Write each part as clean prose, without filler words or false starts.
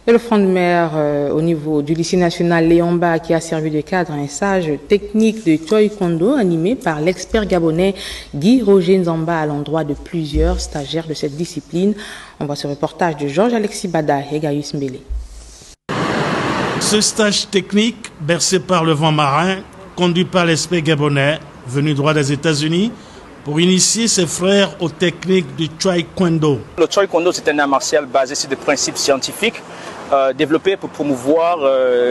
Et le front de mer au niveau du lycée national Léomba qui a servi de cadre à un stage technique de taekwondo animé par l'expert gabonais Guy Roger Nzamba à l'endroit de plusieurs stagiaires de cette discipline. On voit ce reportage de Georges-Alexis Bada et Gaius Mbele. Ce stage technique, bercé par le vent marin, conduit par l'expert gabonais venu droit des États-Unis pour initier ses frères aux techniques du taekwondo. Le taekwondo, c'est un art martial basé sur des principes scientifiques développés pour promouvoir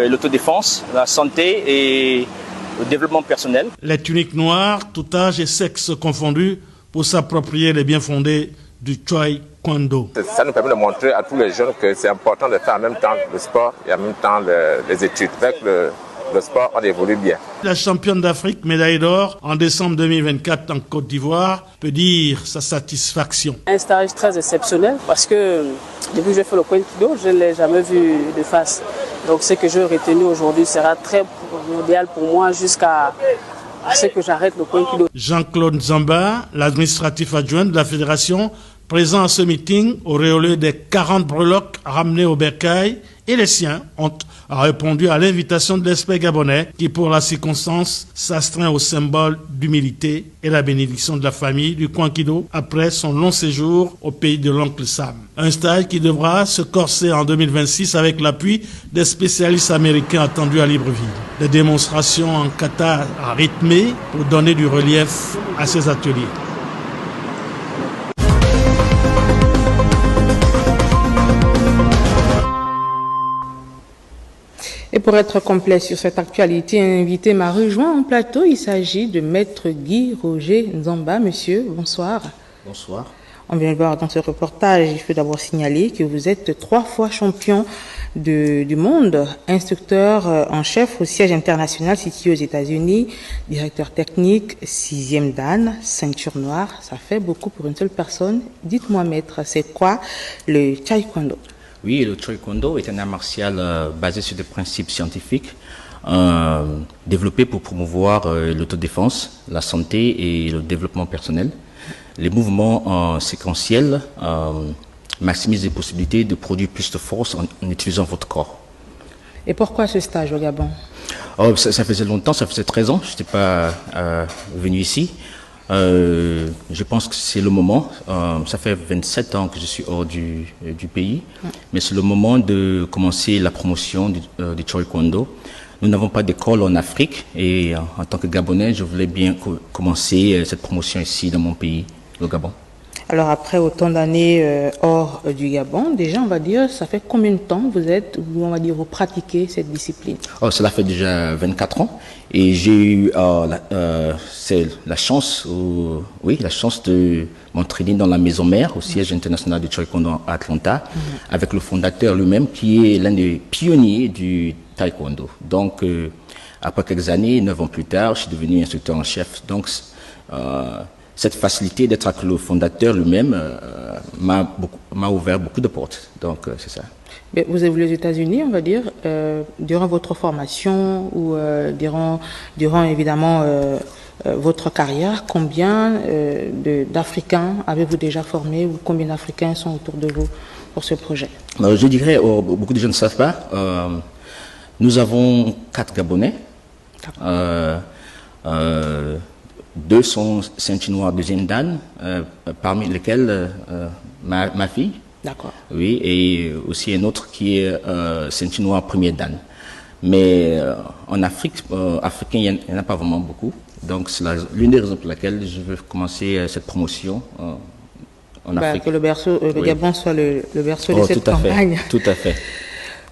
l'autodéfense, la santé et le développement personnel. Les tuniques noires, tout âge et sexe confondus, pour s'approprier les biens fondés du taekwondo. Ça nous permet de montrer à tous les jeunes que c'est important de faire en même temps le sport et en même temps les études. Avec le sport, on évolue bien. La championne d'Afrique, médaille d'or en décembre 2024 en Côte d'Ivoire, peut dire sa satisfaction. Un stage très exceptionnel parce que depuis que j'ai fait le Taekwondo, je ne l'ai jamais vu de face. Donc ce que j'ai retenu aujourd'hui sera très primordial pour moi jusqu'à ce que j'arrête le Taekwondo. Jean-Claude Nzamba, l'administratif adjoint de la fédération, présent à ce meeting, auréolé des 40 breloques ramenées au bercail, et les siens ont répondu à l'invitation de l'expert gabonais qui, pour la circonstance, s'astreint au symbole d'humilité et la bénédiction de la famille du Kwankido après son long séjour au pays de l'oncle Sam. Un stage qui devra se corser en 2026 avec l'appui des spécialistes américains attendus à Libreville. Des démonstrations en kata rythmées pour donner du relief à ces ateliers. Et pour être complet sur cette actualité, un invité m'a rejoint en plateau. Il s'agit de Maître Guy Roger Nzamba. Monsieur, bonsoir. Bonsoir. On vient de voir dans ce reportage, il faut d'abord signaler que vous êtes 3 fois champion du monde, instructeur en chef au siège international situé aux États-Unis, directeur technique, 6e dan, ceinture noire. Ça fait beaucoup pour une seule personne. Dites-moi, maître, c'est quoi le taekwondo? Oui, le taekwondo est un art martial basé sur des principes scientifiques, développé pour promouvoir l'autodéfense, la santé et le développement personnel. Les mouvements séquentiels maximisent les possibilités de produire plus de force en utilisant votre corps. Et pourquoi ce stage au Gabon? Ça faisait longtemps, ça faisait 13 ans, je n'étais pas venu ici. Je pense que c'est le moment, ça fait 27 ans que je suis hors du pays, mais c'est le moment de commencer la promotion du taekwondo. Nous n'avons pas d'école en Afrique et en tant que Gabonais, je voulais bien commencer cette promotion ici dans mon pays, le Gabon. Alors après autant d'années hors du Gabon, déjà on va dire, ça fait combien de temps vous pratiquez cette discipline? Cela fait déjà 24 ans et j'ai eu la chance de m'entraîner dans la maison mère au siège international du taekwondo à Atlanta avec le fondateur lui-même qui est l'un des pionniers du taekwondo. Donc après quelques années, 9 ans plus tard, je suis devenu instructeur en chef. Donc cette facilité d'être avec le fondateur lui-même m'a ouvert beaucoup de portes. Donc, c'est ça. Mais vous évoluez aux États-Unis, on va dire, durant votre formation ou durant évidemment votre carrière, combien d'Africains avez-vous déjà formé ou combien d'Africains sont autour de vous pour ce projet? Je dirais, beaucoup de gens ne savent pas, nous avons 4 Gabonais. 2 sont ceinture noire 2e dan, parmi lesquels ma fille. D'accord. Oui, et aussi un autre qui est ceinture noire 1er dan. Mais en Afrique, africain, il n'y en a pas vraiment beaucoup. Donc c'est l'une des raisons pour laquelle je veux commencer cette promotion en Afrique. Que le Gabon soit le berceau de cette campagne. Tout à fait.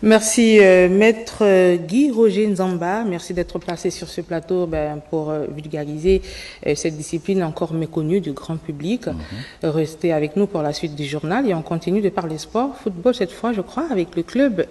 Merci Maître Guy Roger Nzamba, merci d'être placé sur ce plateau pour vulgariser cette discipline encore méconnue du grand public. Restez avec nous pour la suite du journal et on continue de parler sport, football cette fois je crois avec le club